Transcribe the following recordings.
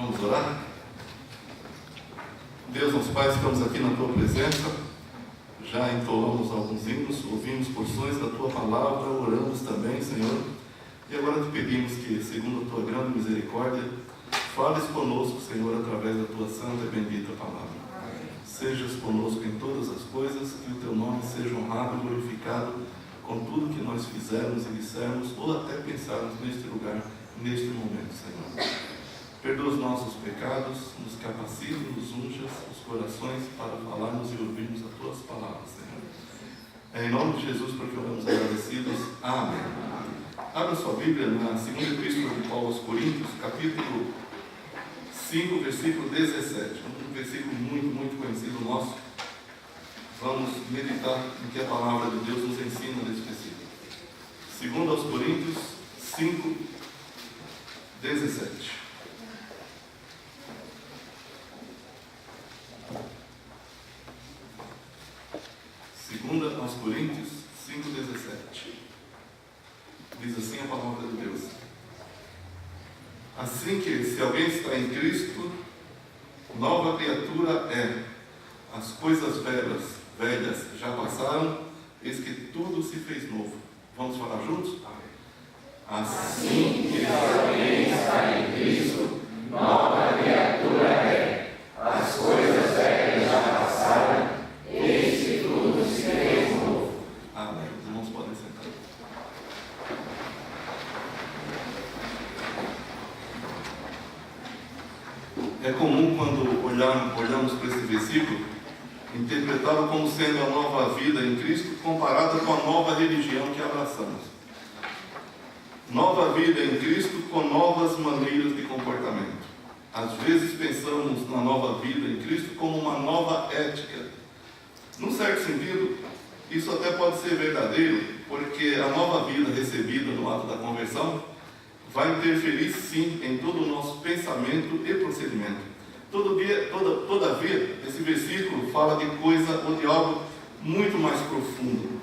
Vamos orar? Deus, nosso Pai, estamos aqui na Tua presença, já entoamos alguns hinos, ouvimos porções da Tua palavra, oramos também, Senhor, e agora te pedimos que, segundo a Tua grande misericórdia, fales conosco, Senhor, através da Tua santa e bendita palavra. Sejas conosco em todas as coisas, que o Teu nome seja honrado e glorificado com tudo que nós fizermos e dissermos, ou até pensarmos neste lugar, neste momento, Senhor. Perdoa os nossos pecados, nos capacite, nos unja os corações para falarmos e ouvirmos as Tuas palavras, Senhor. É em nome de Jesus, porque oramos agradecidos. Amém. Abra sua Bíblia na segunda epístola de Paulo aos Coríntios, capítulo 5, versículo 17. Um versículo muito conhecido nosso. Vamos meditar no que a palavra de Deus nos ensina nesse versículo. Segundo aos Coríntios 5, 17. Segunda aos Coríntios 5,17. Diz assim a palavra de Deus: assim que, se alguém está em Cristo, nova criatura é. As coisas velhas já passaram, eis que tudo se fez novo. Vamos falar juntos? Assim que, se alguém está em Cristo, nova criatura é. As coisas velhas já passaram, eis que tudo se fez novo. Amém. Os irmãos podem sentar. É comum, quando olhamos para esse versículo, interpretá-lo como sendo a nova vida em Cristo comparada com a nova religião que abraçamos. Nova vida em Cristo com novas maneiras de comportamento. Às vezes pensamos na nova vida em Cristo como uma nova ética. Num certo sentido, isso até pode ser verdadeiro, porque a nova vida recebida no ato da conversão vai interferir sim em todo o nosso pensamento e procedimento. Todavia, esse versículo fala de coisa ou de algo muito mais profundo.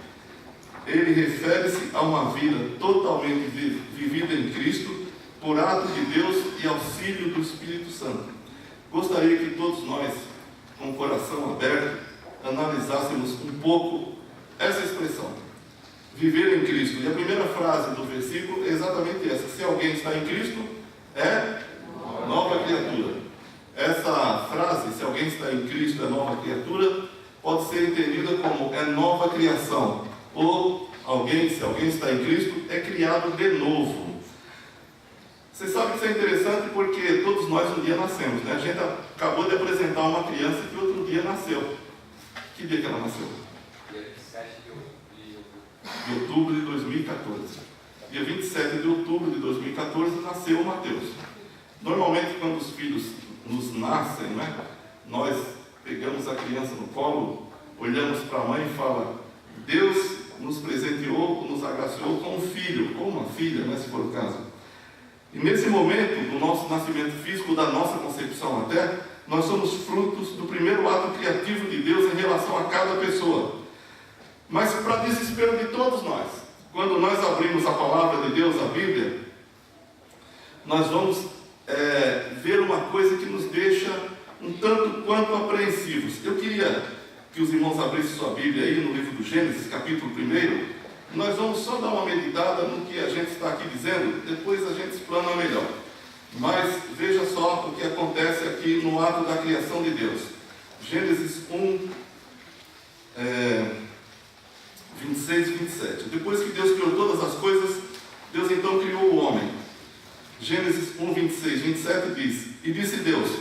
Ele refere-se a uma vida totalmente vivida em Cristo, por ato de Deus e auxílio do Espírito Santo. Gostaria que todos nós, com o coração aberto, analisássemos um pouco essa expressão, viver em Cristo. E a primeira frase do versículo é exatamente essa: se alguém está em Cristo, é nova criatura. Essa frase, se alguém está em Cristo, é nova criatura, pode ser entendida como é nova criação, ou se alguém está em Cristo, é criado de novo. Você sabe que isso é interessante porque todos nós um dia nascemos, né? A gente acabou de apresentar uma criança que outro dia nasceu. Que dia que ela nasceu? Dia 27 de outubro de 2014. Dia 27 de outubro de 2014 nasceu o Mateus. Normalmente, quando os filhos nos nascem, né, nós pegamos a criança no colo, olhamos para a mãe e fala: Deus nos presenteou, nos agraciou com um filho, ou uma filha, né, se for o caso. E nesse momento do nosso nascimento físico, da nossa concepção até, nós somos frutos do primeiro ato criativo de Deus em relação a cada pessoa. Mas, para desespero de todos nós, quando nós abrimos a palavra de Deus, a Bíblia, nós vamos ver uma coisa que nos deixa um tanto quanto apreensivos. Eu queria que os irmãos abrissem sua Bíblia aí no livro do Gênesis, capítulo 1. Nós vamos só dar uma meditada no que a gente está aqui dizendo, depois a gente explana melhor. Mas veja só o que acontece aqui no ato da criação de Deus. Gênesis 1, 26 e 27. Depois que Deus criou todas as coisas, Deus então criou o homem. Gênesis 1, 26, 27 diz: e disse Deus: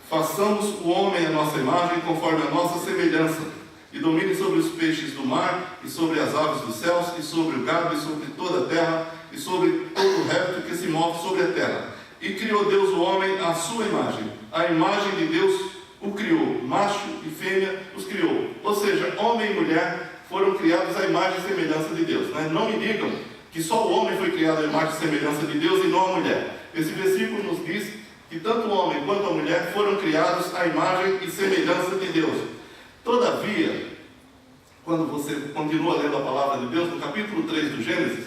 façamos o homem à nossa imagem, conforme a nossa semelhança, e domine sobre os peixes do mar, e sobre as aves dos céus, e sobre o gado, e sobre toda a terra, e sobre todo o réptil que se move sobre a terra. E criou Deus o homem à sua imagem. A imagem de Deus o criou, macho e fêmea os criou. Ou seja, homem e mulher foram criados à imagem e semelhança de Deus. Não me digam que só o homem foi criado à imagem e semelhança de Deus e não a mulher. Esse versículo nos diz que tanto o homem quanto a mulher foram criados à imagem e semelhança de Deus. Todavia, quando você continua lendo a palavra de Deus, no capítulo 3 do Gênesis,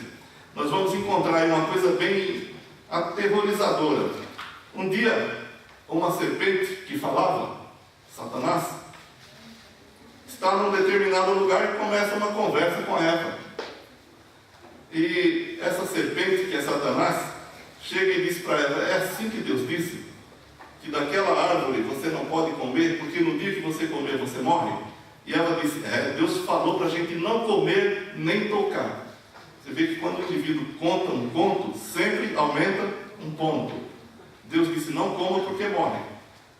nós vamos encontrar uma coisa bem aterrorizadora. Um dia, uma serpente que falava, Satanás, está num determinado lugar e começa uma conversa com Eva. E essa serpente, que é Satanás, chega e diz para ela: é assim que Deus disse, que daquela árvore você não pode comer, porque no dia que você comer você morre? E ela disse: Deus falou para a gente não comer nem tocar. Você vê que quando o indivíduo conta um conto, sempre aumenta um ponto. Deus disse: não coma porque morre.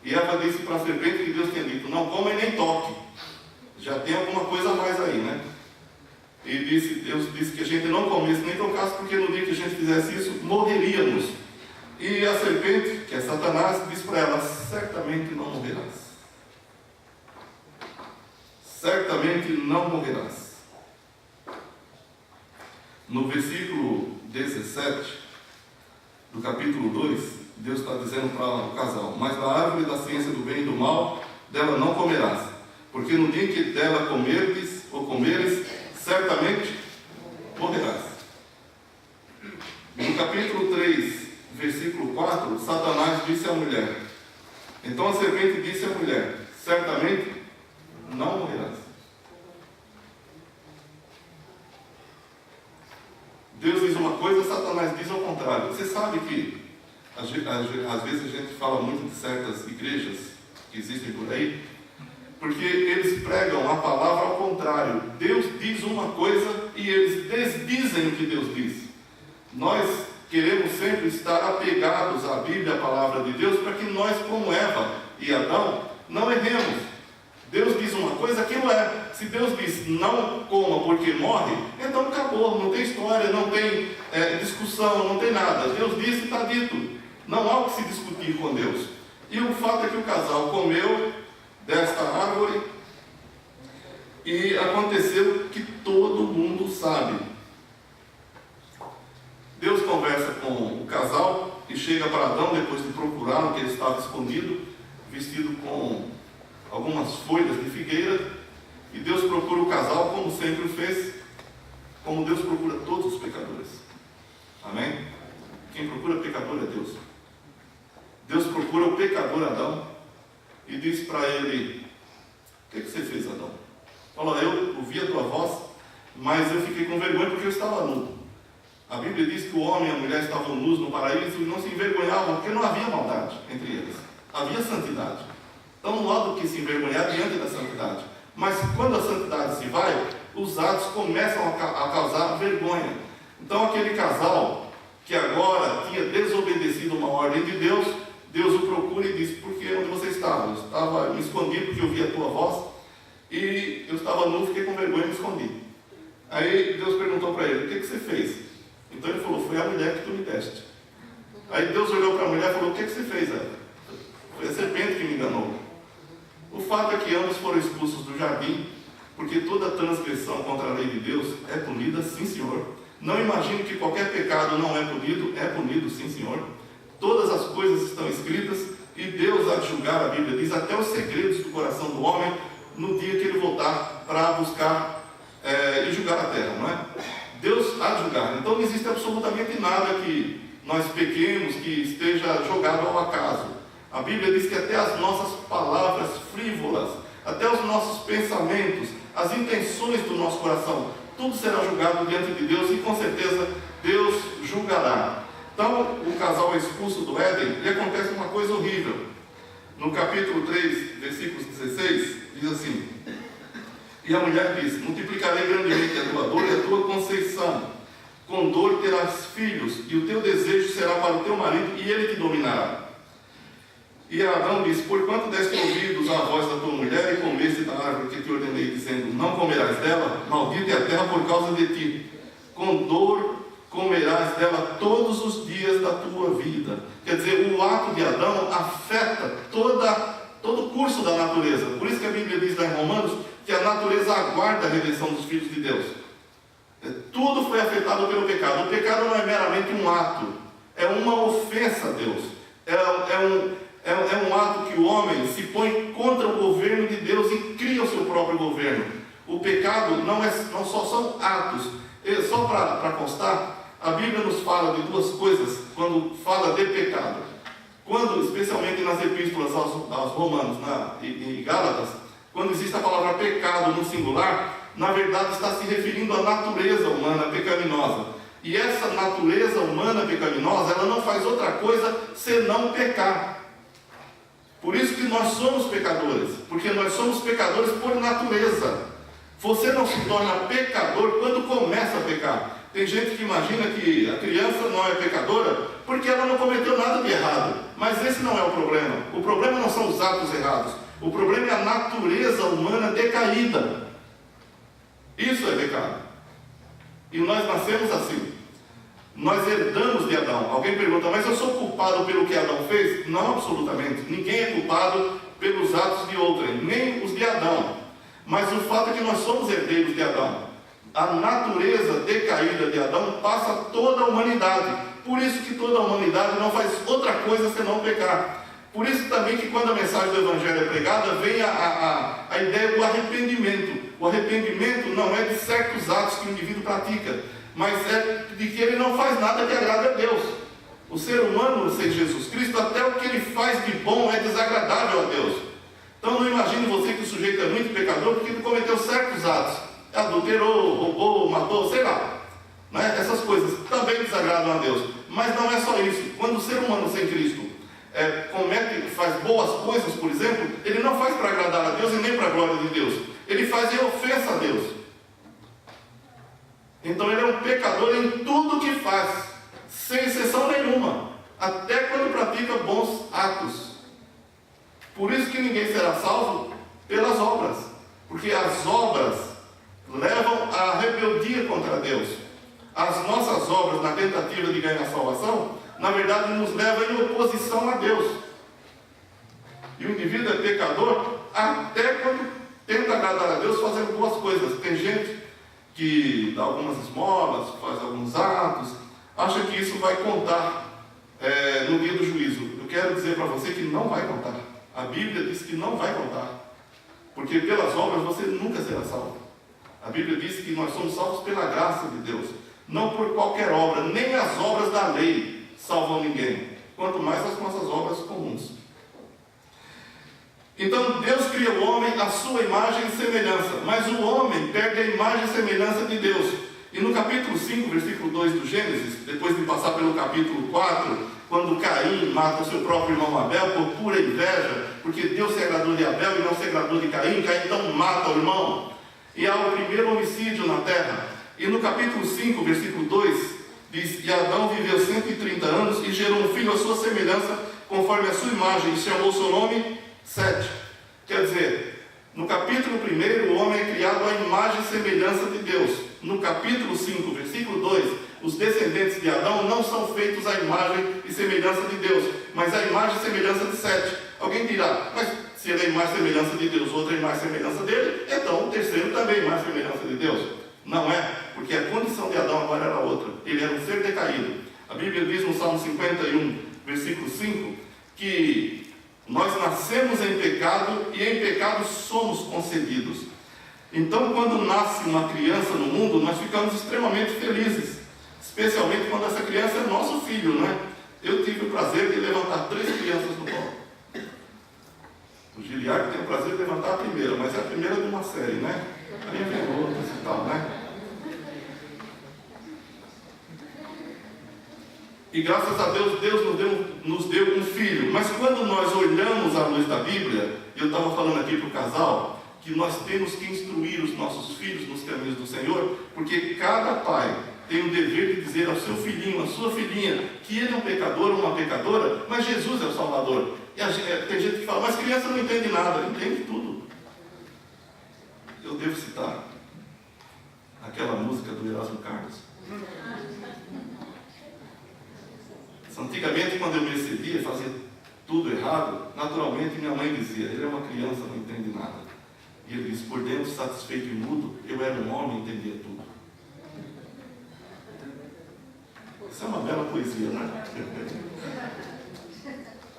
E Eva disse para a serpente que Deus tinha dito: não coma e nem toque. Já tem alguma coisa a mais aí, né? E Deus disse que a gente não comesse nem tocasse, porque no dia que a gente fizesse isso, morreríamos. E a serpente, que é Satanás, disse para ela: certamente não morrerás. Certamente não morrerás. No versículo 17 do capítulo 2, Deus está dizendo para o casal: mas da árvore da ciência do bem e do mal, dela não comerás, porque no dia que dela comeres ou comeres, certamente morrerás. No capítulo 3, versículo 4, Satanás disse à mulher: então a serpente disse à mulher: certamente não morrerás. Deus diz uma coisa, Satanás diz ao contrário. Você sabe que às vezes a gente fala muito de certas igrejas que existem por aí, porque eles pregam a palavra ao contrário. Deus diz uma coisa e eles desdizem o que Deus diz. Nós queremos sempre estar apegados à Bíblia, à palavra de Deus, para que nós, como Eva e Adão, não erremos. Deus diz uma coisa, aquilo é. Se Deus diz não coma porque morre, então acabou, não tem história, não tem discussão, não tem nada. Deus disse e está dito. Não há o que se discutir com Deus. E o fato é que o casal comeu desta árvore e aconteceu que todo mundo sabe. Deus conversa com o casal e chega para Adão, depois de procurá-lo, que ele estava escondido, vestido com algumas folhas de figueira, e Deus procura o casal como sempre o fez, como Deus procura todos os pecadores. Amém? Quem procura pecador é Deus. Deus procura o pecador Adão e diz para ele: o que você fez, Adão? Fala: eu ouvi a tua voz, mas eu fiquei com vergonha porque eu estava nu. A Bíblia diz que o homem e a mulher estavam nus no paraíso e não se envergonhavam, porque não havia maldade entre eles, havia santidade. Então não há do que se envergonhar diante da santidade. Mas quando a santidade se vai, os atos começam a causar vergonha. Então aquele casal que agora tinha desobedecido uma ordem de Deus, Deus o procura e diz: por que onde você estava? Eu estava me escondido porque eu vi a tua voz e eu estava nu, fiquei com vergonha e me escondi. Aí Deus perguntou para ele: o que você fez? Então ele falou: foi a mulher que tu me deste. Aí Deus olhou para a mulher e falou: o que você fez, ela? Foi a serpente que me enganou. O fato é que ambos foram expulsos do jardim, porque toda transgressão contra a lei de Deus é punida, sim, senhor. Não imagine que qualquer pecado não é punido, sim, senhor. Todas as coisas estão escritas e Deus há de julgar, a Bíblia diz, até os segredos do coração do homem, no dia que ele voltar para buscar e julgar a terra, não é? Deus há de julgar. Então não existe absolutamente nada que nós pequemos, que esteja jogado ao acaso. A Bíblia diz que até as nossas palavras frívolas, até os nossos pensamentos, as intenções do nosso coração, tudo será julgado diante de Deus e com certeza Deus julgará. Então o casal é expulso do Éden e acontece uma coisa horrível. No capítulo 3, versículos 16, diz assim: e a mulher diz: multiplicarei grandemente a tua dor e a tua conceição. Com dor terás filhos, e o teu desejo será para o teu marido, e ele te dominará. E Adão disse: porquanto deste ouvidos à voz da tua mulher e comeste da árvore que te ordenei, dizendo: não comerás dela, maldita é a terra por causa de ti. Com dor comerás dela todos os dias da tua vida. Quer dizer, o ato de Adão afeta todo o curso da natureza. Por isso que a Bíblia diz lá em Romanos que a natureza aguarda a redenção dos filhos de Deus. Tudo foi afetado pelo pecado. O pecado não é meramente um ato, é uma ofensa a Deus. É um ato que o homem se põe contra o governo de Deus e cria o seu próprio governo. O pecado não só são atos. Só para constar, a Bíblia nos fala de duas coisas quando fala de pecado. Quando, especialmente nas epístolas aos Romanos e Gálatas, quando existe a palavra pecado no singular, na verdade está se referindo à natureza humana pecaminosa. E essa natureza humana pecaminosa, ela não faz outra coisa senão pecar. Por isso que nós somos pecadores, porque nós somos pecadores por natureza. Você não se torna pecador quando começa a pecar. Tem gente que imagina que a criança não é pecadora porque ela não cometeu nada de errado. Mas esse não é o problema. O problema não são os atos errados. O problema é a natureza humana decaída. Isso é pecado. E nós nascemos assim. Nós herdamos de Adão. Alguém pergunta, mas eu sou culpado pelo que Adão fez? Não, absolutamente. Ninguém é culpado pelos atos de outrem, nem os de Adão. Mas o fato é que nós somos herdeiros de Adão. A natureza decaída de Adão passa a toda a humanidade. Por isso que toda a humanidade não faz outra coisa senão pecar. Por isso também que quando a mensagem do Evangelho é pregada, vem a ideia do arrependimento. O arrependimento não é de certos atos que o indivíduo pratica, mas é de que ele não faz nada que agrade a Deus. O ser humano, sem Jesus Cristo, até o que ele faz de bom é desagradável a Deus. Então não imagine você que o sujeito é muito pecador porque ele cometeu certos atos. Adulterou, roubou, matou, sei lá. Né? Essas coisas também desagradam a Deus. Mas não é só isso. Quando o ser humano sem Cristo faz boas coisas, por exemplo, ele não faz para agradar a Deus e nem para a glória de Deus. Ele faz em ofensa a Deus. Então ele é um pecador em tudo que faz, sem exceção nenhuma, até quando pratica bons atos. Por isso que ninguém será salvo pelas obras, porque as obras levam à rebeldia contra Deus. As nossas obras, na tentativa de ganhar salvação, na verdade nos levam em oposição a Deus. E o indivíduo é pecador até quando tenta agradar a Deus fazendo boas coisas. Tem gente que dá algumas esmolas, faz alguns atos, acha que isso vai contar no dia do juízo. Eu quero dizer para você que não vai contar. A Bíblia diz que não vai contar, porque pelas obras você nunca será salvo. A Bíblia diz que nós somos salvos pela graça de Deus, não por qualquer obra. Nem as obras da lei salvam ninguém, quanto mais as nossas obras comuns. Então Deus cria o homem à sua imagem e semelhança, mas o homem perde a imagem e semelhança de Deus. E no capítulo 5, versículo 2 do Gênesis, depois de passar pelo capítulo 4, quando Caim mata o seu próprio irmão Abel por pura inveja, porque Deus se agradou de Abel e não se agradou de Caim, Caim então mata o irmão. E há o primeiro homicídio na terra. E no capítulo 5, versículo 2, diz: E Adão viveu 130 anos e gerou um filho à sua semelhança, conforme a sua imagem, e chamou o seu nome Sete. Quer dizer, no capítulo 1, o homem é criado à imagem e semelhança de Deus. No capítulo 5, versículo 2, os descendentes de Adão não são feitos à imagem e semelhança de Deus, mas à imagem e semelhança de Sete. Alguém dirá, mas se ele é imagem e semelhança de Deus, outro é imagem e semelhança dele, então o terceiro também é imagem e semelhança de Deus. Não é, porque a condição de Adão agora era outra. Ele era um ser decaído. A Bíblia diz no Salmo 51, versículo 5, que nós nascemos em pecado e em pecado somos concebidos. Então, quando nasce uma criança no mundo, nós ficamos extremamente felizes, especialmente quando essa criança é nosso filho, não é? Eu tive o prazer de levantar 3 crianças no colo. O Giliardo tem o prazer de levantar a primeira, mas é a primeira de uma série, né? Aí vem outras e tal, né? E graças a Deus, Deus nos deu um filho. Mas quando nós olhamos à luz da Bíblia, e eu estava falando aqui para o casal, que nós temos que instruir os nossos filhos nos caminhos do Senhor, porque cada pai tem o dever de dizer ao seu filhinho, à sua filhinha, que ele é um pecador ou uma pecadora, mas Jesus é o Salvador. E tem gente que fala, mas criança não entende nada. Entende tudo. Eu devo citar aquela música do Erasmo Carlos. Antigamente, quando eu me excedia, fazia tudo errado, naturalmente minha mãe dizia, ele é uma criança, não entende nada. E ele disse, por dentro, satisfeito e mudo, eu era um homem e entendia tudo. Isso é uma bela poesia, né?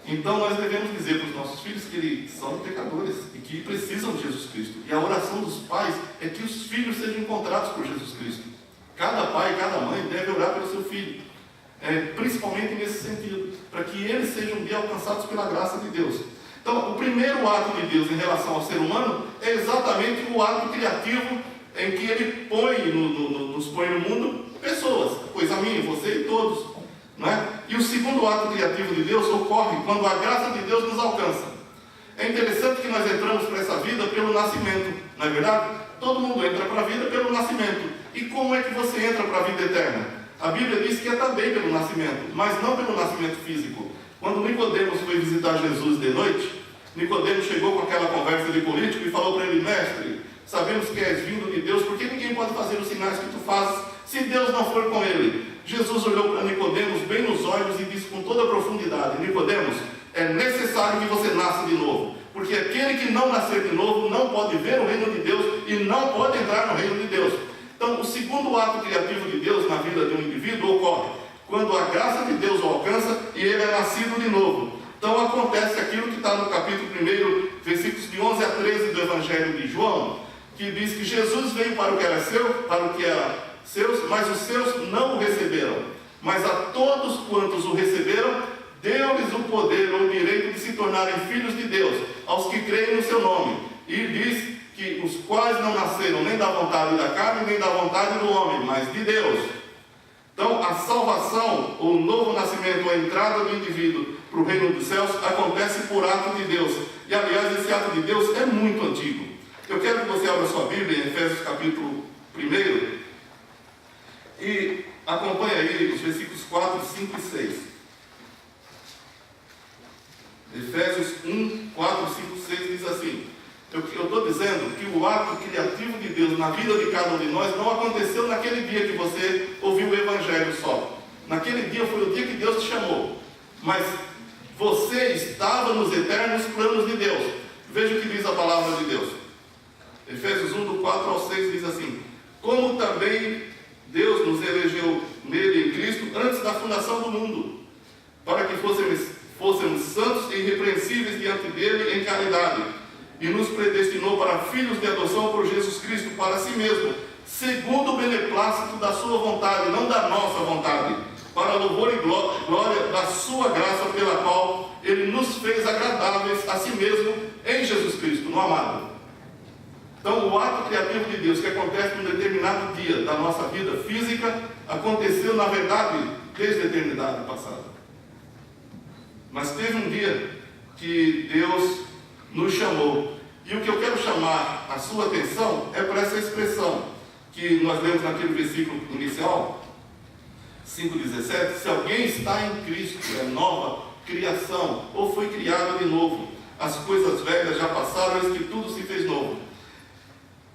Então nós devemos dizer para os nossos filhos que eles são pecadores e que precisam de Jesus Cristo. E a oração dos pais é que os filhos sejam encontrados por Jesus Cristo. Cada pai e cada mãe deve orar pelo seu filho. principalmente nesse sentido, para que eles sejam um dia alcançados pela graça de Deus. Então, o primeiro ato de Deus em relação ao ser humano é exatamente o ato criativo em que Ele nos põe no mundo pessoas, pois a mim, você e todos. Não é? E o segundo ato criativo de Deus ocorre quando a graça de Deus nos alcança. É interessante que nós entramos para essa vida pelo nascimento, não é verdade? Todo mundo entra para a vida pelo nascimento. E como é que você entra para a vida eterna? A Bíblia diz que é também pelo nascimento, mas não pelo nascimento físico. Quando Nicodemos foi visitar Jesus de noite, Nicodemos chegou com aquela conversa de político e falou para ele: mestre, sabemos que és vindo de Deus, porque ninguém pode fazer os sinais que tu fazes se Deus não for com ele. Jesus olhou para Nicodemos bem nos olhos e disse com toda a profundidade: Nicodemos, é necessário que você nasça de novo, porque aquele que não nascer de novo não pode ver o reino de Deus e não pode entrar no reino de Deus. Então, o segundo ato criativo de Deus na vida de um indivíduo ocorre quando a graça de Deus o alcança e ele é nascido de novo. Então acontece aquilo que está no capítulo 1, versículos de 11 a 13 do Evangelho de João, que diz que Jesus veio para o que era seus, mas os seus não o receberam. Mas a todos quantos o receberam, deu-lhes o poder ou o direito de se tornarem filhos de Deus, aos que creem no seu nome. E diz que os quais não nasceram nem da vontade da carne, nem da vontade do homem, mas de Deus. Então, a salvação, o novo nascimento, a entrada do indivíduo para o reino dos céus, acontece por ato de Deus. E, aliás, esse ato de Deus é muito antigo. Eu quero que você abra sua Bíblia em Efésios capítulo 1 e acompanhe aí os versículos 4, 5 e 6. Efésios 1, 4, 5, 6 diz assim: eu estou dizendo que o ato criativo de Deus na vida de cada um de nós não aconteceu naquele dia que você ouviu o Evangelho só. Naquele dia foi o dia que Deus te chamou. Mas você estava nos eternos planos de Deus. Veja o que diz a palavra de Deus. Efésios 1, do 4 ao 6 diz assim: como também Deus nos elegeu nele em Cristo antes da fundação do mundo, para que fôssemos santos e irrepreensíveis diante dele em caridade, e nos predestinou para filhos de adoção por Jesus Cristo para si mesmo, segundo o beneplácito da sua vontade, não da nossa vontade, para louvor e glória da sua graça, pela qual ele nos fez agradáveis a si mesmo em Jesus Cristo, no amado. Então, o ato criativo de Deus que acontece num determinado dia da nossa vida física aconteceu, na verdade, desde a eternidade passada. Mas teve um dia que Deus nos chamou. E o que eu quero chamar a sua atenção é para essa expressão que nós lemos naquele versículo inicial, 5,17: se alguém está em Cristo, é nova criação, ou foi criado de novo. As coisas velhas já passaram, eis que tudo se fez novo.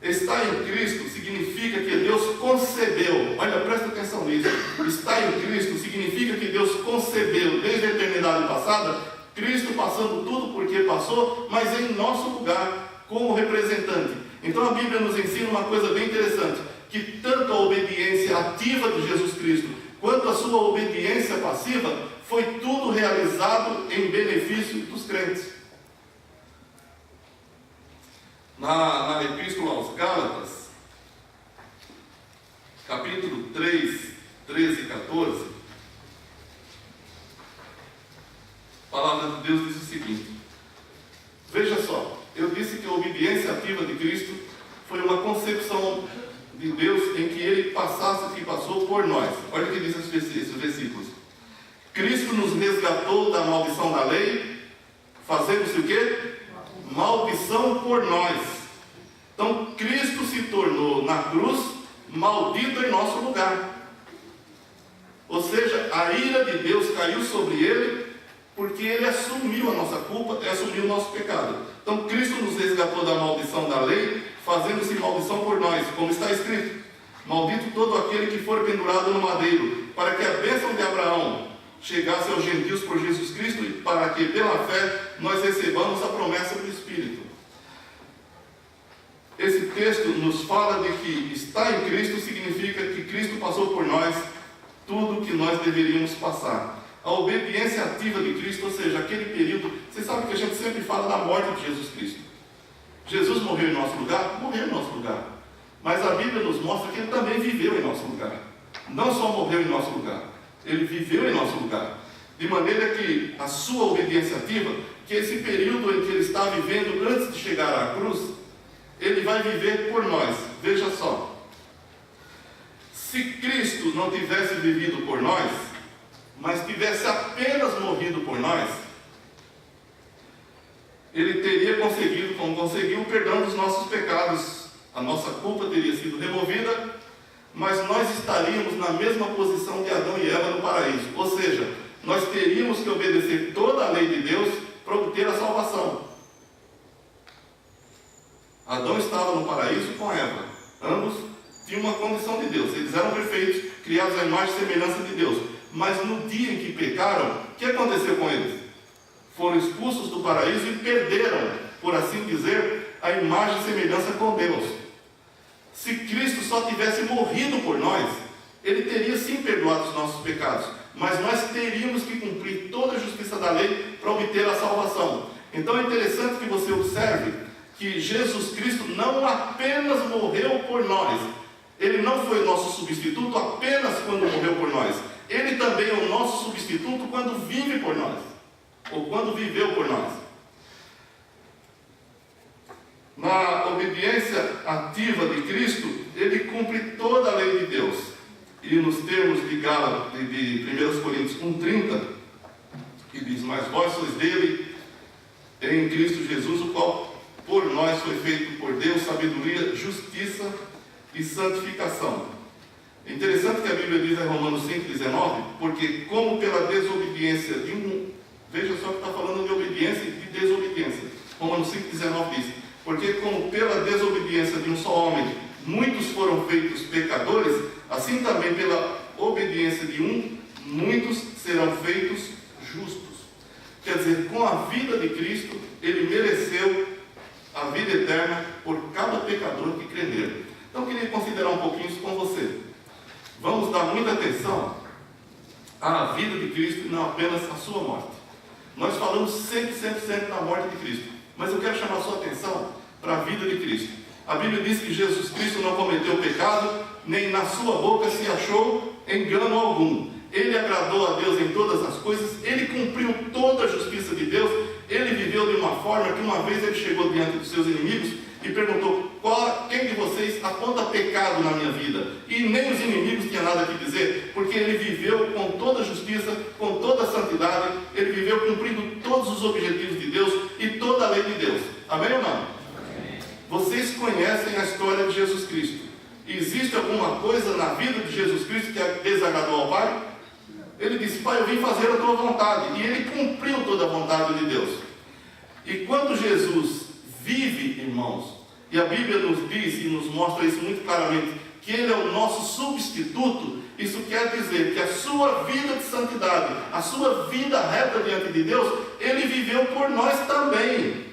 Estar em Cristo significa que Deus concebeu, olha, presta atenção nisso. Estar em Cristo significa que Deus concebeu desde a eternidade passada, Cristo passando tudo porque passou, mas em nosso lugar, como representante. Então a Bíblia nos ensina uma coisa bem interessante, que tanto a obediência ativa de Jesus Cristo, quanto a sua obediência passiva, foi tudo realizado em benefício dos crentes. Na Epístola aos Gálatas, capítulo 3, 13 e 14, a palavra de Deus diz o seguinte: veja só, eu disse que a obediência ativa de Cristo foi uma concepção de Deus em que Ele passasse e passou por nós. Olha o que diz esses versículos: Cristo nos resgatou da maldição da lei, fazendo-se o quê? Maldição por nós. Então Cristo se tornou na cruz maldito em nosso lugar. Ou seja, a ira de Deus caiu sobre ele, porque ele assumiu a nossa culpa e assumiu o nosso pecado. Então Cristo nos resgatou da maldição da lei, fazendo-se maldição por nós, como está escrito: maldito todo aquele que for pendurado no madeiro, para que a bênção de Abraão chegasse aos gentios por Jesus Cristo, e para que pela fé nós recebamos a promessa do Espírito. Esse texto nos fala de que estar em Cristo significa que Cristo passou por nós tudo o que nós deveríamos passar. A obediência ativa de Cristo, ou seja, aquele período, você sabe que a gente sempre fala da morte de Jesus Cristo. Jesus morreu em nosso lugar? Morreu em nosso lugar. Mas a Bíblia nos mostra que Ele também viveu em nosso lugar. Não só morreu em nosso lugar, Ele viveu em nosso lugar. De maneira que a sua obediência ativa, que esse período em que ele está vivendo antes de chegar à cruz, ele vai viver por nós. Veja só. Se Cristo não tivesse vivido por nós, mas tivesse apenas morrido por nós, ele teria conseguido, como conseguiu, o perdão dos nossos pecados. A nossa culpa teria sido removida, mas nós estaríamos na mesma posição de Adão e Eva no paraíso. Ou seja, nós teríamos que obedecer toda a lei de Deus para obter a salvação. Adão estava no paraíso com Eva. Ambos tinham uma condição de Deus. Eles eram perfeitos, criados à imagem e semelhança de Deus. Mas no dia em que pecaram, o que aconteceu com eles? Foram expulsos do paraíso e perderam, por assim dizer, a imagem e semelhança com Deus. Se Cristo só tivesse morrido por nós, ele teria sim perdoado os nossos pecados, mas nós teríamos que cumprir toda a justiça da lei para obter a salvação. Então é interessante que você observe que Jesus Cristo não apenas morreu por nós, ele não foi o nosso substituto apenas quando morreu por nós, ele também é o nosso substituto quando vive por nós, ou quando viveu por nós. Na obediência ativa de Cristo, ele cumpre toda a lei de Deus. E nos termos de 1 Coríntios 1,30, que diz: mas vós sois dele, em Cristo Jesus, o qual por nós foi feito por Deus sabedoria, justiça e santificação. É interessante que a Bíblia diz em Romanos 5,19, porque como pela desobediência de um... Veja só que está falando de obediência e de desobediência. Romanos 5,19 diz: porque como pela desobediência de um só homem muitos foram feitos pecadores, assim também pela obediência de um, muitos serão feitos justos. Quer dizer, com a vida de Cristo, ele mereceu a vida eterna por cada pecador que crê nele. Então eu queria considerar um pouquinho isso com você. Vamos dar muita atenção à vida de Cristo e não apenas à sua morte. Nós falamos sempre da morte de Cristo, mas eu quero chamar a sua atenção para a vida de Cristo. A Bíblia diz que Jesus Cristo não cometeu pecado, nem na sua boca se achou engano algum. Ele agradou a Deus em todas as coisas, ele cumpriu toda a justiça de Deus, ele viveu de uma forma que uma vez ele chegou diante dos seus inimigos e perguntou: quem de vocês aponta pecado na minha vida? E nem os inimigos tinham nada a dizer, porque ele viveu com toda a justiça, com toda a santidade, ele viveu cumprindo todos os objetivos de Deus e toda a lei de Deus. Amém ou não? Amém. Vocês conhecem a história de Jesus Cristo. Existe alguma coisa na vida de Jesus Cristo que desagradou ao Pai? Ele disse: Pai, eu vim fazer a tua vontade. E ele cumpriu toda a vontade de Deus. E quando Jesus vive, irmãos, e a Bíblia nos diz e nos mostra isso muito claramente, que ele é o nosso substituto, isso quer dizer que a sua vida de santidade, a sua vida reta diante de Deus, ele viveu por nós também.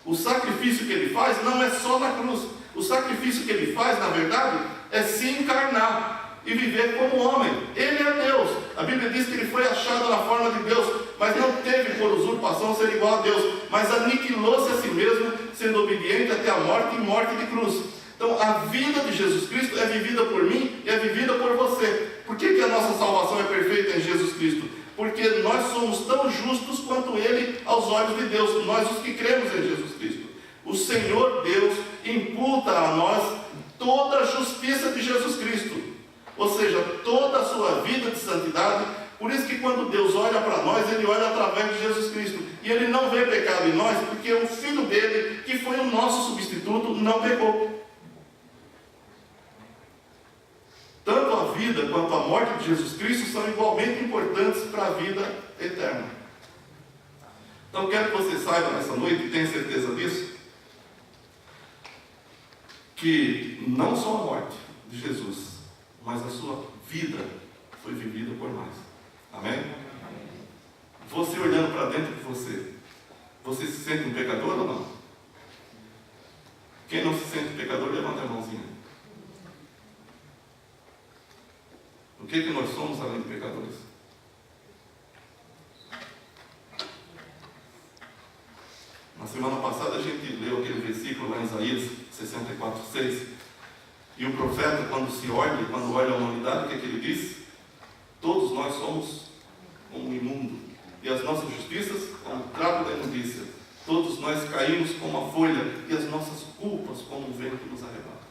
O sacrifício que ele faz não é só na cruz. O sacrifício que ele faz, na verdade, é se encarnar e viver como homem. Ele é Deus. A Bíblia diz que ele foi achado na forma de Deus, mas não teve por usurpação ser igual a Deus, mas aniquilou-se a si mesmo, sendo obediente até a morte e morte de cruz. Então a vida de Jesus Cristo é vivida por mim e é vivida por você. Por que a nossa salvação é perfeita em Jesus Cristo? Porque nós somos tão justos quanto ele aos olhos de Deus, nós os que cremos em Jesus Cristo. O Senhor Deus imputa a nós toda a justiça de Jesus Cristo, ou seja, toda a sua vida de santidade. Por isso que quando Deus olha para nós, ele olha através de Jesus Cristo, e ele não vê pecado em nós, porque o Filho dele, que foi o nosso substituto, não pecou. Tanto a vida quanto a morte de Jesus Cristo são igualmente importantes para a vida eterna. Então quero que você saiba nessa noite, e tenha certeza disso, que não só a morte de Jesus, mas a sua vida foi vivida por nós. Amém? Você olhando para dentro de você se sente um pecador ou não? Quem não se sente pecador, levanta a mãozinha. O que nós somos além de pecadores? Na semana passada a gente leu aquele versículo lá em Isaías 64:6. E o profeta, quando olha a humanidade, o que é que ele diz? Todos todos nós somos como um imundo, e as nossas justiças como o trapo da imundícia. Todos nós caímos como a folha, e as nossas culpas como o vento nos arrebata.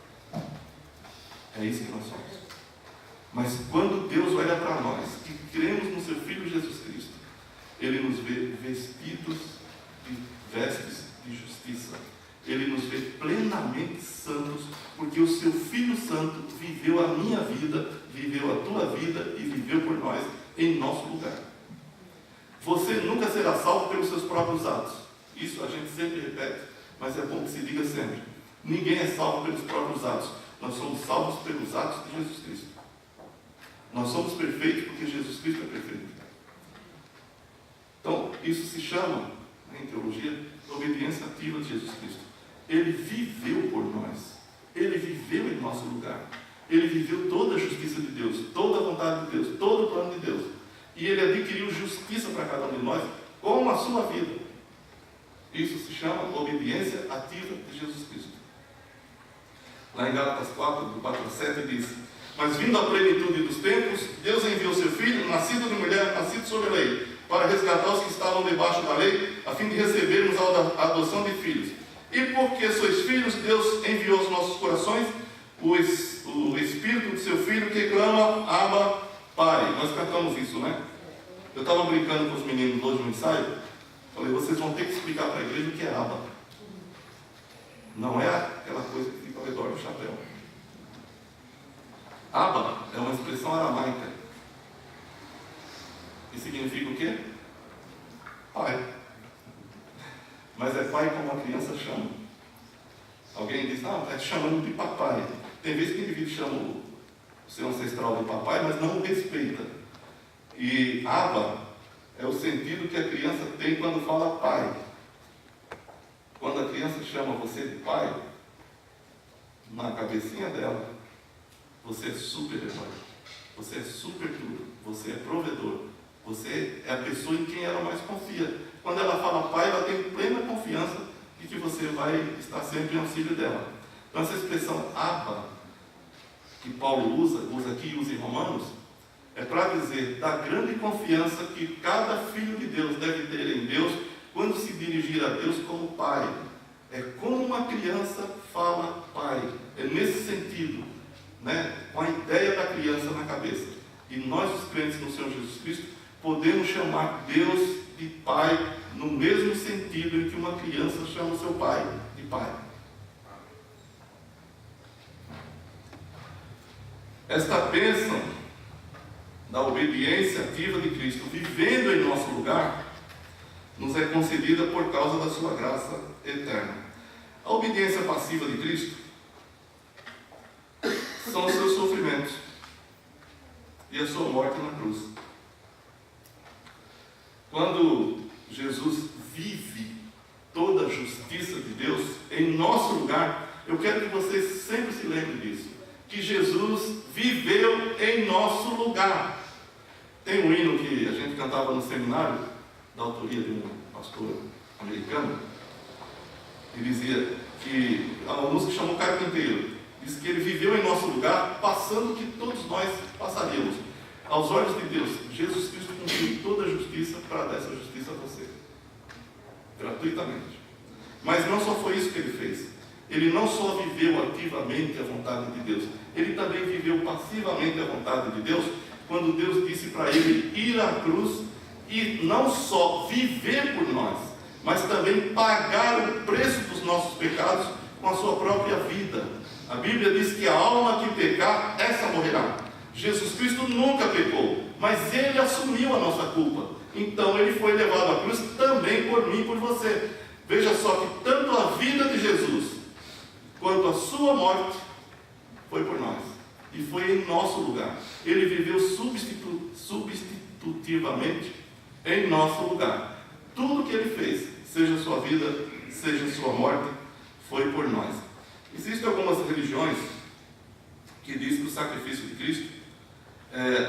É isso que nós somos. Mas quando Deus olha para nós, que cremos no seu Filho Jesus Cristo, Ele nos vê vestidos de vestes de justiça. Ele nos vê plenamente santos, porque o seu Filho Santo viveu a minha vida, viveu a tua vida e viveu por nós em nosso lugar. Você nunca será salvo pelos seus próprios atos. Isso a gente sempre repete, mas é bom que se diga sempre. Ninguém é salvo pelos próprios atos. Nós somos salvos pelos atos de Jesus Cristo. Nós somos perfeitos porque Jesus Cristo é perfeito. Então, isso se chama, em teologia, obediência ativa de Jesus Cristo. Ele viveu por nós. Ele viveu em nosso lugar. Ele viveu toda a justiça de Deus, toda a vontade de Deus, todo o plano de Deus. E Ele adquiriu justiça para cada um de nós com a sua vida. Isso se chama obediência ativa de Jesus Cristo. Lá em Gálatas 4, do 4 a 7, diz: mas vindo à plenitude dos tempos, Deus enviou seu Filho, nascido de mulher, nascido sob a lei, para resgatar os que estavam debaixo da lei, a fim de recebermos a adoção de filhos. E porque sois filhos, Deus enviou aos nossos corações o Espírito de seu Filho, que clama: Abba, Pai. Nós cantamos isso, né? Eu estava brincando com os meninos hoje no ensaio. Falei, vocês vão ter que explicar para a igreja o que é Abba. Não é aquela coisa que fica ao redor do chapéu. Abba é uma expressão aramaica. E significa o quê? Pai. Mas é pai como a criança chama. Alguém diz, não, é chamando de papai. Tem vezes que o indivíduo chama o seu ancestral de papai, mas não o respeita. E Abba é o sentido que a criança tem quando fala pai. Quando a criança chama você de pai, na cabecinha dela, você é super herói, você é super tudo, você é provedor, você é a pessoa em quem ela mais confia. Quando ela fala pai, ela tem plena confiança de que você vai estar sempre em auxílio dela. Então essa expressão Abba, que Paulo usa aqui e usa em Romanos, é para dizer da grande confiança que cada filho de Deus deve ter em Deus quando se dirigir a Deus como pai. É como uma criança fala pai. É nesse sentido, né? Com a ideia da criança na cabeça. E nós, os crentes no Senhor Jesus Cristo, podemos chamar Deus de pai no mesmo sentido em que uma criança chama o seu pai de pai. Esta bênção da obediência ativa de Cristo, vivendo em nosso lugar, nos é concedida por causa da sua graça eterna. A obediência passiva de Cristo são os seus sofrimentos e a sua morte na cruz. Quando Jesus vive toda a justiça de Deus em nosso lugar, eu quero que vocês sempre se lembrem disso, que Jesus viveu em nosso lugar. Tem um hino que a gente cantava no seminário, da autoria de um pastor americano, que dizia que a música chamou Carpinteiro. Diz que ele viveu em nosso lugar, passando o que todos nós passaríamos. Aos olhos de Deus, Jesus Cristo cumpriu toda a justiça para dar essa justiça a você, gratuitamente. Mas não só foi isso que ele fez. Ele não só viveu ativamente a vontade de Deus, ele também viveu passivamente a vontade de Deus, quando Deus disse para ele ir à cruz e não só viver por nós, mas também pagar o preço dos nossos pecados com a sua própria vida. A Bíblia diz que a alma que pecar, essa morrerá. Jesus Cristo nunca pecou, mas Ele assumiu a nossa culpa. Então Ele foi levado à cruz também por mim e por você. Veja só que tanto a vida de Jesus, quanto a sua morte, foi por nós. E foi em nosso lugar. Ele viveu substitutivamente em nosso lugar. Tudo que Ele fez, seja a sua vida, seja a sua morte, foi por nós. Existem algumas religiões que dizem que o sacrifício de Cristo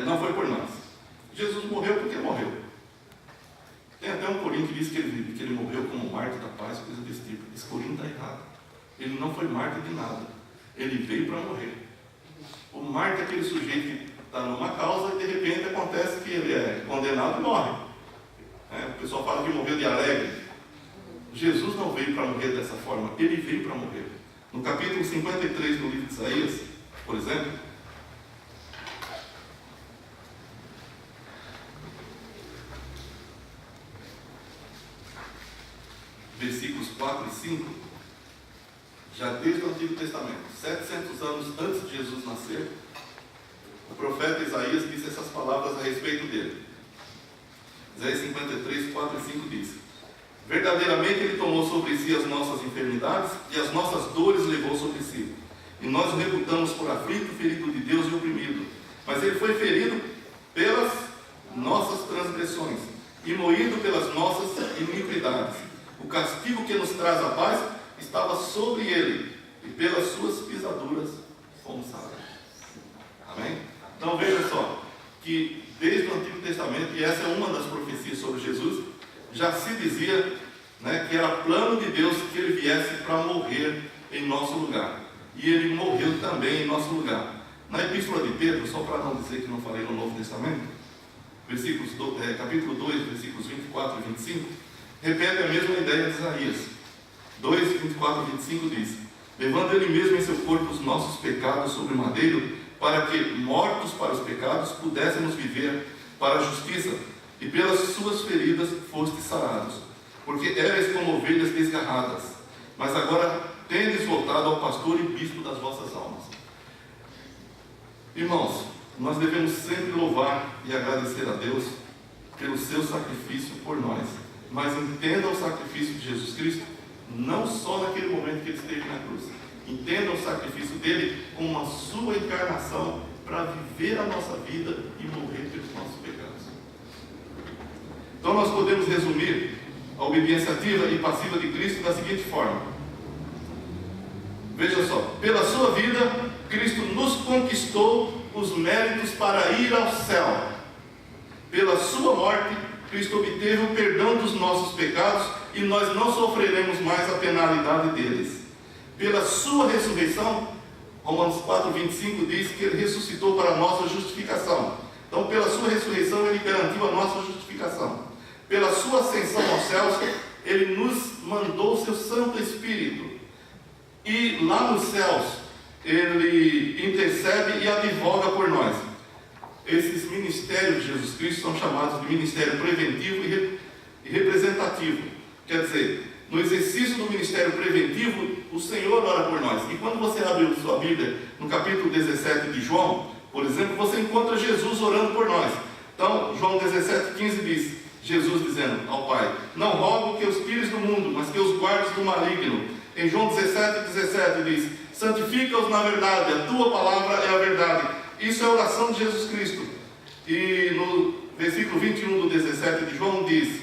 não foi por nós. Jesus morreu porque morreu. Tem até um corinho que diz que ele morreu como mártir da paz, coisa desse tipo. Esse corinho está errado. Ele não foi mártir de nada. Ele veio para morrer. O mártir é aquele sujeito que está numa causa e de repente acontece que ele é condenado e morre. O pessoal fala que morreu de alegre. Jesus não veio para morrer dessa forma, ele veio para morrer. No capítulo 53 do livro de Isaías, por exemplo, versículos 4 e 5, já desde o Antigo Testamento, 700 anos antes de Jesus nascer, o profeta Isaías disse essas palavras a respeito dele. Isaías 53, 4 e 5 diz: verdadeiramente ele tomou sobre si as nossas enfermidades e as nossas dores levou sobre si. E nós o reputamos por aflito, ferido de Deus e oprimido. Mas ele foi ferido pelas nossas transgressões e moído pelas nossas iniquidades. O castigo que nos traz a paz estava sobre ele, e pelas suas pisaduras fomos sarados. Amém? Então veja só, que desde o Antigo Testamento, e essa é uma das profecias sobre Jesus, já se dizia, que era plano de Deus que ele viesse para morrer em nosso lugar. E ele morreu também em nosso lugar. Na Epístola de Pedro, só para não dizer que não falei no Novo Testamento, capítulo 2, versículos 24 e 25, repete a mesma ideia de Isaías. 2, 24 e 25 diz: levando ele mesmo em seu corpo os nossos pecados sobre o madeiro, para que, mortos para os pecados, pudéssemos viver para a justiça, e pelas suas feridas fostes sarados, porque erais como ovelhas desgarradas, mas agora tendes voltado ao pastor e bispo das vossas almas. Irmãos, nós devemos sempre louvar e agradecer a Deus pelo seu sacrifício por nós, mas entenda o sacrifício de Jesus Cristo não só naquele momento que ele esteve na cruz. Entenda o sacrifício dele como a sua encarnação para viver a nossa vida e morrer pelos nossos pecados. Então nós podemos resumir a obediência ativa e passiva de Cristo da seguinte forma: veja só, pela sua vida Cristo nos conquistou os méritos para ir ao céu. Pela sua morte Cristo obteve o perdão dos nossos pecados e nós não sofreremos mais a penalidade deles. Pela sua ressurreição, Romanos 4,25 diz que ele ressuscitou para a nossa justificação. Então, pela sua ressurreição, ele garantiu a nossa justificação. Pela sua ascensão aos céus, ele nos mandou o seu Santo Espírito. E lá nos céus, ele intercede e advoga por nós. Esses ministérios de Jesus Cristo são chamados de ministério preventivo e representativo. Quer dizer, no exercício do ministério preventivo, o Senhor ora por nós. E quando você abre sua Bíblia, no capítulo 17 de João, por exemplo, você encontra Jesus orando por nós. Então, João 17,15 diz, Jesus dizendo ao Pai: não rogo que os tires do mundo, mas que os guardes do maligno. Em João 17,17 diz: santifica-os na verdade, a tua palavra é a verdade. Isso é a oração de Jesus Cristo. E no versículo 21 do 17 de João diz: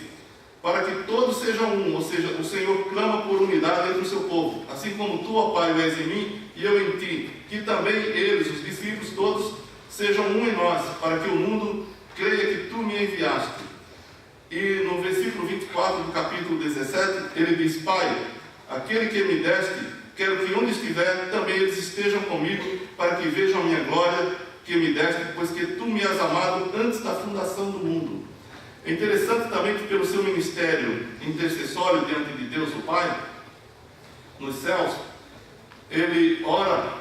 para que todos sejam um, ou seja, o Senhor clama por unidade entre o seu povo, assim como tu, ó Pai, és em mim e eu em ti, que também eles, os discípulos todos, sejam um em nós, para que o mundo creia que tu me enviaste. E no versículo 24 do capítulo 17, ele diz: Pai, aquele que me deste, quero que onde estiver, também eles estejam comigo, para que vejam a minha glória que me deste, pois que tu me has amado antes da fundação do mundo. É interessante também que pelo seu ministério intercessório diante de Deus o Pai, nos céus, ele ora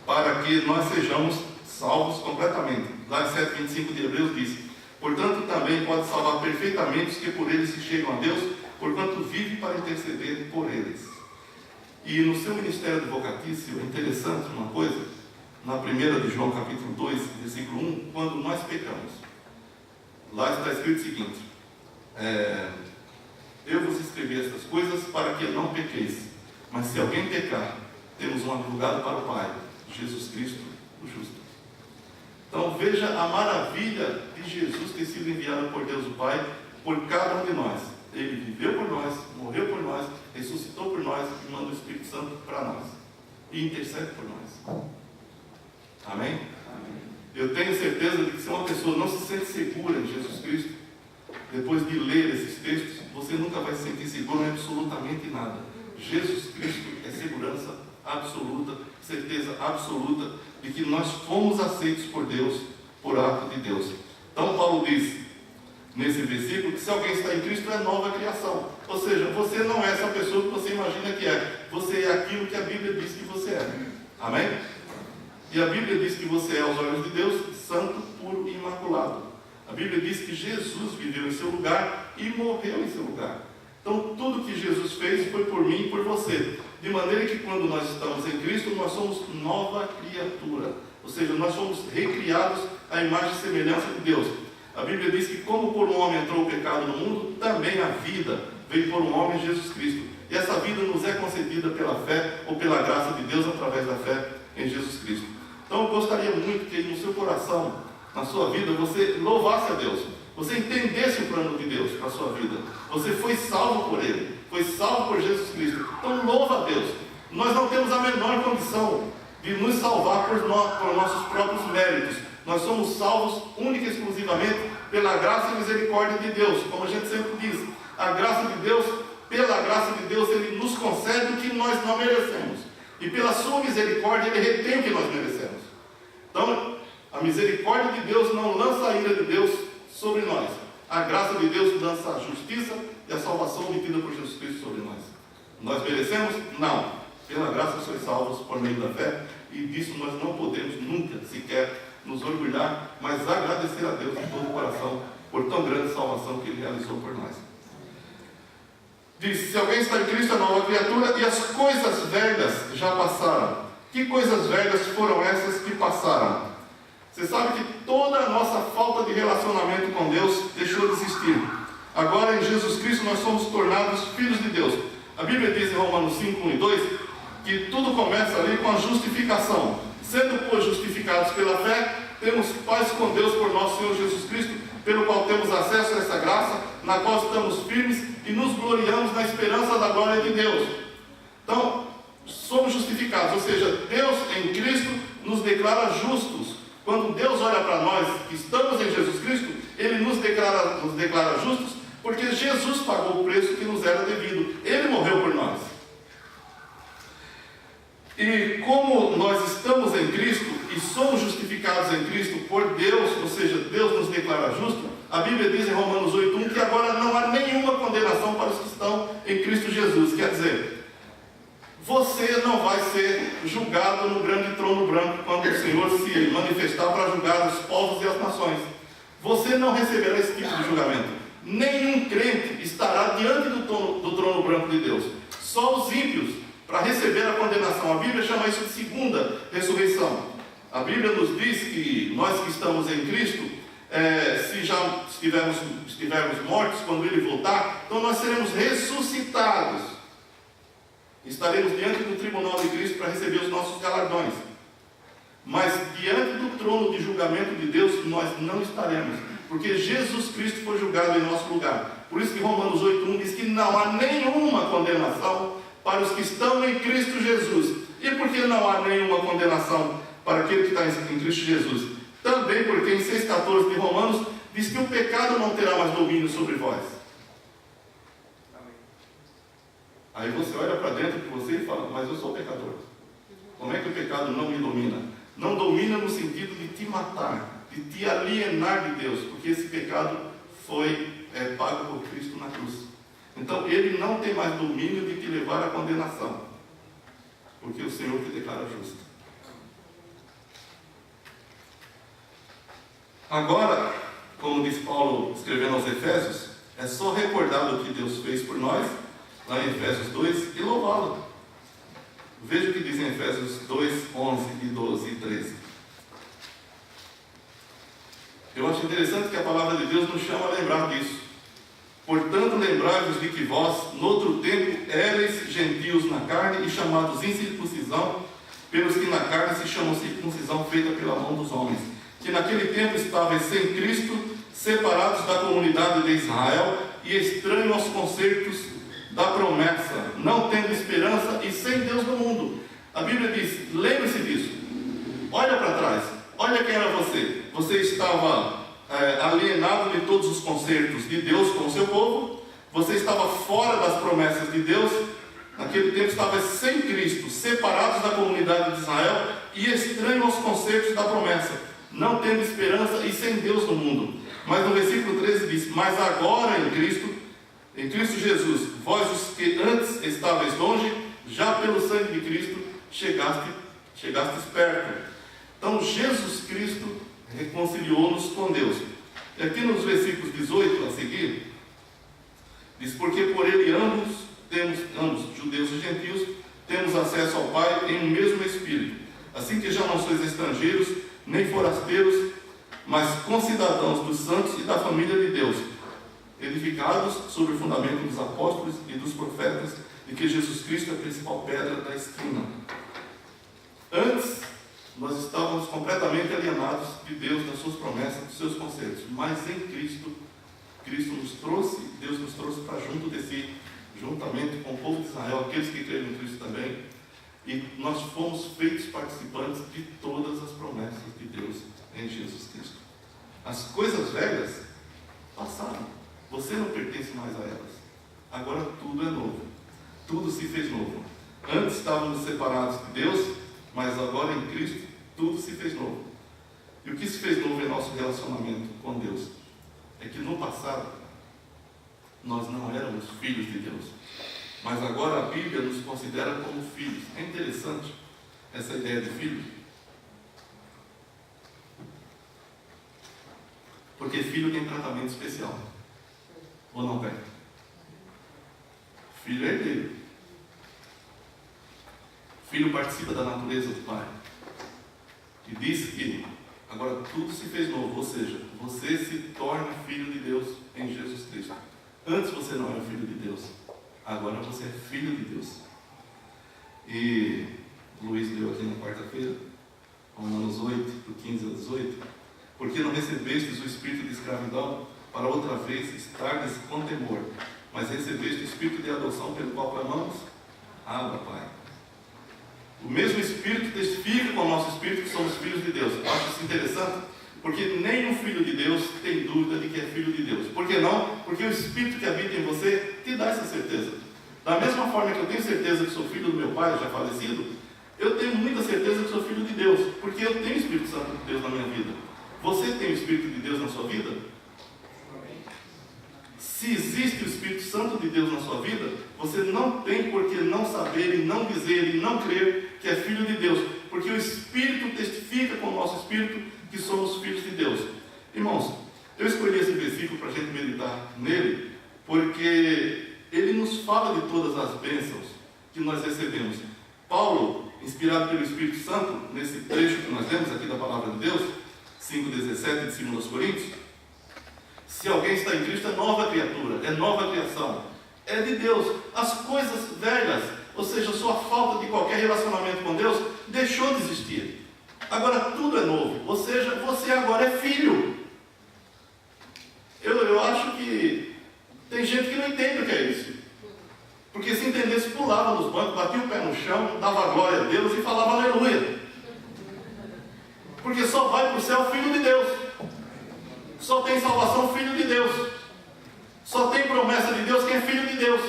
para que nós sejamos salvos completamente. Lá em 7,25 de Hebreus diz: portanto também pode salvar perfeitamente os que por eles se chegam a Deus, porquanto vive para interceder por eles. E no seu ministério advocatício é interessante uma coisa, na 1 de João capítulo 2, versículo 1, quando nós pecamos. Lá está escrito o seguinte: eu vos escrevi estas coisas para que não pequeis, mas se alguém pecar, temos um advogado para o Pai, Jesus Cristo, o justo. Então veja a maravilha de Jesus ter sido enviado por Deus o Pai, por cada um de nós. Ele viveu por nós, morreu por nós, ressuscitou por nós e manda o Espírito Santo para nós. E intercede por nós. Amém? Eu tenho certeza de que se uma pessoa não se sente segura em Jesus Cristo, depois de ler esses textos, você nunca vai se sentir seguro em absolutamente nada. Jesus Cristo é segurança absoluta, certeza absoluta de que nós fomos aceitos por Deus, por ato de Deus. Então Paulo diz nesse versículo que se alguém está em Cristo é nova criação. Ou seja, você não é essa pessoa que você imagina que é. Você é aquilo que a Bíblia diz que você é. Amém? E a Bíblia diz que você é aos olhos de Deus santo, puro e imaculado. A Bíblia diz que Jesus viveu em seu lugar e morreu em seu lugar. Então tudo que Jesus fez foi por mim e por você. De maneira que quando nós estamos em Cristo, nós somos nova criatura. Ou seja, nós somos recriados à imagem e semelhança de Deus. A Bíblia diz que como por um homem entrou o pecado no mundo, também a vida veio por um homem, Jesus Cristo. E essa vida nos é concedida pela fé ou pela graça de Deus através da fé em Jesus Cristo. Então eu gostaria muito que no seu coração, na sua vida, você louvasse a Deus. Você entendesse o plano de Deus para a sua vida. Você foi salvo por Ele. Foi salvo por Jesus Cristo. Então louva a Deus. Nós não temos a menor condição de nos salvar por nossos próprios méritos. Nós somos salvos única e exclusivamente pela graça e misericórdia de Deus. Como a gente sempre diz, a graça de Deus, pela graça de Deus, Ele nos concede o que nós não merecemos. E pela sua misericórdia, Ele retém o que nós merecemos. Então, a misericórdia de Deus não lança a ira de Deus sobre nós. A graça de Deus lança a justiça e a salvação obtida por Jesus Cristo sobre nós. Nós merecemos? Não. Pela graça sois salvos por meio da fé, e disso nós não podemos nunca sequer nos orgulhar, mas agradecer a Deus de todo o coração por tão grande salvação que Ele realizou por nós. Diz, se alguém está em Cristo é nova criatura, e as coisas velhas já passaram. Que coisas velhas foram essas que passaram? Você sabe que toda a nossa falta de relacionamento com Deus deixou de existir. Agora em Jesus Cristo nós somos tornados filhos de Deus. A Bíblia diz em Romanos 5, 1 e 2, que tudo começa ali com a justificação. Sendo, pois, justificados pela fé, temos paz com Deus por nosso Senhor Jesus Cristo, pelo qual temos acesso a essa graça, na qual estamos firmes e nos gloriamos na esperança da glória de Deus. Então, somos justificados, ou seja, Deus em Cristo nos declara justos. Quando Deus olha para nós que estamos em Jesus Cristo, Ele nos declara justos, porque Jesus pagou o preço que nos era devido. Ele morreu por nós. E como nós estamos em Cristo e somos justificados em Cristo por Deus, ou seja, Deus nos declara justo, a Bíblia diz em Romanos 8:1 que agora não há nenhuma condenação para os que estão em Cristo Jesus. Quer dizer, você não vai ser julgado no grande trono branco quando o Senhor se manifestar para julgar os povos e as nações. Você não receberá esse tipo de julgamento. Nenhum crente estará diante do trono branco de Deus. Só os ímpios para receber a condenação. A Bíblia chama isso de segunda ressurreição. A Bíblia nos diz que nós que estamos em Cristo, se já estivermos mortos quando Ele voltar, então nós seremos ressuscitados. Estaremos diante do tribunal de Cristo para receber os nossos galardões. Mas diante do trono de julgamento de Deus, nós não estaremos, porque Jesus Cristo foi julgado em nosso lugar. Por isso que Romanos 8:1 diz que não há nenhuma condenação para os que estão em Cristo Jesus. E por que não há nenhuma condenação para aquele que está em Cristo Jesus? Também porque em 6,14 de Romanos diz que o pecado não terá mais domínio sobre vós. Aí você olha para dentro de você e fala, mas eu sou pecador. Como é que o pecado não me domina? Não domina no sentido de te matar, de te alienar de Deus, porque esse pecado foi pago por Cristo na cruz. Então ele não tem mais domínio de te levar à condenação, porque o Senhor te declara justo. Agora, como diz Paulo escrevendo aos Efésios, é só recordar o que Deus fez por nós, lá em Efésios 2, e louvá-lo. Veja o que diz em Efésios 2, 11 e 12 e 13. Eu acho interessante que a palavra de Deus nos chama a lembrar disso. Portanto, lembrai-vos de que vós, noutro tempo, éreis gentios na carne e chamados incircuncisão, pelos que na carne se chamam circuncisão feita pela mão dos homens, que naquele tempo estavam sem Cristo, separados da comunidade de Israel e estranhos aos concertos da promessa, não tendo esperança e sem Deus no mundo. A Bíblia diz, lembre-se disso. Olha para trás, olha quem era você. Você estava alienado de todos os concertos de Deus com o seu povo. Você estava fora das promessas de Deus. Naquele tempo estava sem Cristo, separados da comunidade de Israel e estranhos aos concertos da promessa, não tendo esperança e sem Deus no mundo. Mas no versículo 13 diz: mas agora em Cristo Jesus, vós os que antes estáveis longe, já pelo sangue de Cristo chegastes perto. Então Jesus Cristo reconciliou-nos com Deus. E aqui nos versículos 18 a seguir, diz: porque por ele ambos, judeus e gentios, temos acesso ao Pai em um mesmo Espírito, assim que já não sois estrangeiros, nem forasteiros, mas concidadãos dos santos e da família de Deus, edificados sobre o fundamento dos apóstolos e dos profetas, de que Jesus Cristo é a principal pedra da esquina. Antes, nós estávamos completamente alienados de Deus, das suas promessas, dos seus conceitos, mas em Cristo, Deus nos trouxe para junto de si, juntamente com o povo de Israel, aqueles que creram em Cristo também, e nós fomos feitos participantes de todas as promessas de Deus em Jesus Cristo. As coisas velhas passaram, você não pertence mais a elas, agora tudo é novo, tudo se fez novo. Antes estávamos separados de Deus, mas agora em Cristo tudo se fez novo. E o que se fez novo é nosso relacionamento com Deus. É que no passado nós não éramos filhos de Deus, mas agora a Bíblia nos considera como filhos. É interessante essa ideia de filho, porque filho tem tratamento especial, ou não tem? Filho é herdeiro. Filho participa da natureza do Pai. E diz que agora tudo se fez novo, ou seja, você se torna filho de Deus em Jesus Cristo. Antes você não era filho de Deus, agora você é filho de Deus. E Luiz leu aqui na quarta-feira, Romanos 8, do 15 ao 18: porque não recebestes o espírito de escravidão para outra vez estardes com temor, mas recebeste o espírito de adoção, pelo qual clamamos: Abba, Pai. O mesmo Espírito testifica com o nosso Espírito que somos filhos de Deus. Eu acho isso interessante, porque nenhum filho de Deus tem dúvida de que é filho de Deus. Por que não? Porque o Espírito que habita em você te dá essa certeza. Da mesma forma que eu tenho certeza que sou filho do meu pai, já falecido, eu tenho muita certeza que sou filho de Deus, porque eu tenho o Espírito Santo de Deus na minha vida. Você tem o Espírito de Deus na sua vida? Se existe o Espírito Santo de Deus na sua vida, você não tem por que não saber e não dizer e não crer que é filho de Deus, porque o Espírito testifica com o nosso Espírito que somos filhos de Deus. Irmãos, eu escolhi esse versículo para a gente meditar nele, porque ele nos fala de todas as bênçãos que nós recebemos. Paulo, inspirado pelo Espírito Santo, nesse trecho que nós lemos aqui da Palavra de Deus, 5,17 de 2 Coríntios: se alguém está em Cristo, é nova criatura, é nova criação, é de Deus. As coisas velhas, ou seja, a sua falta de qualquer relacionamento com Deus, deixou de existir. Agora tudo é novo, ou seja, você agora é filho. Eu acho que tem gente que não entende o que é isso, porque se entendesse, pulava nos bancos, batia o pé no chão, dava glória a Deus e falava aleluia, porque só vai para o céu filho de Deus. Só tem salvação filho de Deus. Só tem promessa de Deus quem é filho de Deus.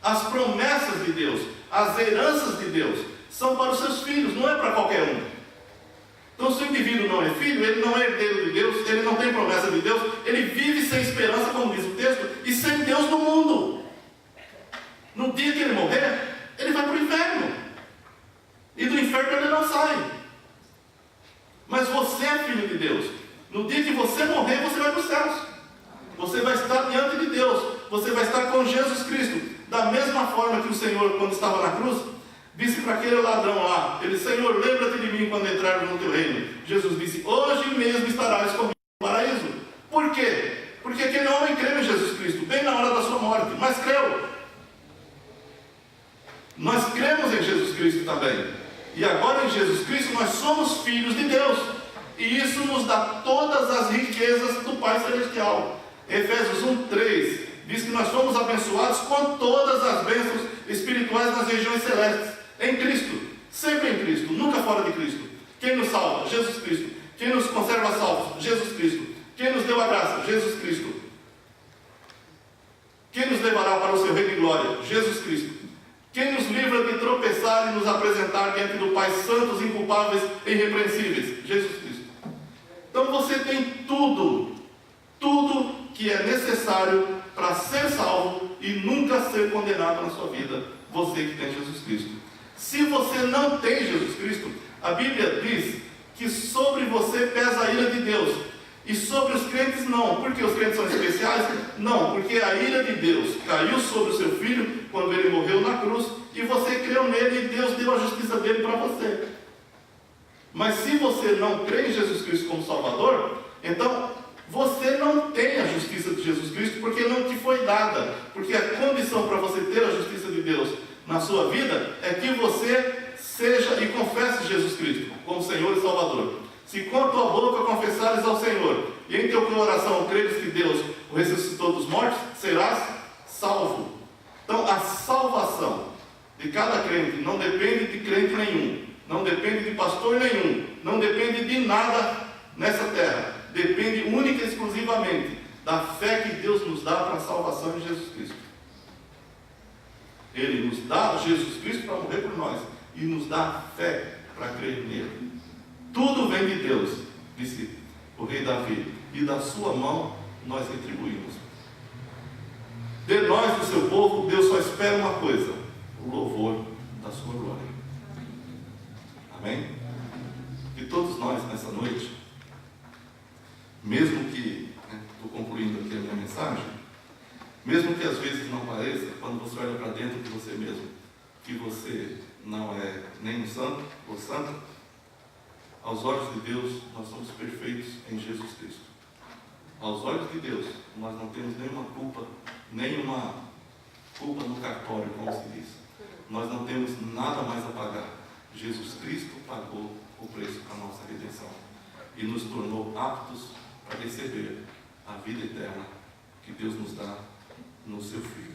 As promessas de Deus, as heranças de Deus, são para os seus filhos, não é para qualquer um. Então, se o indivíduo não é filho, ele não é herdeiro de Deus, ele não tem promessa de Deus, ele vive sem esperança, como diz o texto, e sem Deus no mundo. No dia que ele morrer, ele vai para o inferno. E do inferno ele não sai. Mas você é filho de Deus. No dia que você morrer, você vai para os céus. Você vai estar diante de Deus. Você vai estar com Jesus Cristo. Da mesma forma que o Senhor, quando estava na cruz, disse para aquele ladrão lá: ele, Senhor, lembra-te de mim quando entrares no teu reino. Jesus disse: hoje mesmo estarás comigo no paraíso. Por quê? Porque aquele homem creu em Jesus Cristo, bem na hora da sua morte, mas creu. Nós cremos em Jesus Cristo também. E agora em Jesus Cristo nós somos filhos de Deus. E isso nos dá todas as riquezas do Pai Celestial. Efésios 1:3 diz que nós fomos abençoados com todas as bênçãos espirituais nas regiões celestes, em Cristo, sempre em Cristo, nunca fora de Cristo. Quem nos salva? Jesus Cristo. Quem nos conserva salvos? Jesus Cristo. Quem nos deu a graça? Jesus Cristo. Quem nos levará para o seu reino de glória? Jesus Cristo. Quem nos livra de tropeçar e nos apresentar diante do Pai santos, inculpáveis e irrepreensíveis? Jesus Cristo. Então você tem tudo que é necessário para ser salvo e nunca ser condenado na sua vida, você que tem Jesus Cristo. Se você não tem Jesus Cristo, a Bíblia diz que sobre você pesa a ira de Deus, e sobre os crentes não. Porque os crentes são especiais? Não, porque a ira de Deus caiu sobre o seu filho quando ele morreu na cruz, e você creu nele e Deus deu a justiça dele para você. Mas se você não crê em Jesus Cristo como Salvador, então você não tem a justiça de Jesus Cristo, porque não te foi dada. Porque a condição para você ter a justiça de Deus na sua vida é que você seja e confesse Jesus Cristo como Senhor e Salvador. Se com a tua boca confessares ao Senhor e em teu coração creres que Deus o ressuscitou dos mortos, serás salvo. Então a salvação de cada crente não depende de crente nenhum, não depende de pastor nenhum, não depende de nada nessa terra. Depende única e exclusivamente da fé que Deus nos dá para a salvação em Jesus Cristo. Ele nos dá Jesus Cristo para morrer por nós e nos dá fé para crer nele. Tudo vem de Deus, disse o rei Davi, e da sua mão nós retribuímos. De nós, do seu povo, Deus só espera uma coisa: o louvor da sua glória. Amém? E todos nós, nessa noite, mesmo que, estou concluindo aqui a minha mensagem, mesmo que às vezes não pareça, quando você olha para dentro de você mesmo, que você não é nem um santo ou santa, aos olhos de Deus, nós somos perfeitos em Jesus Cristo. Aos olhos de Deus, nós não temos nenhuma culpa no cartório, como se diz. Nós não temos nada mais a pagar. Jesus Cristo pagou o preço para a nossa redenção e nos tornou aptos para receber a vida eterna que Deus nos dá no seu Filho.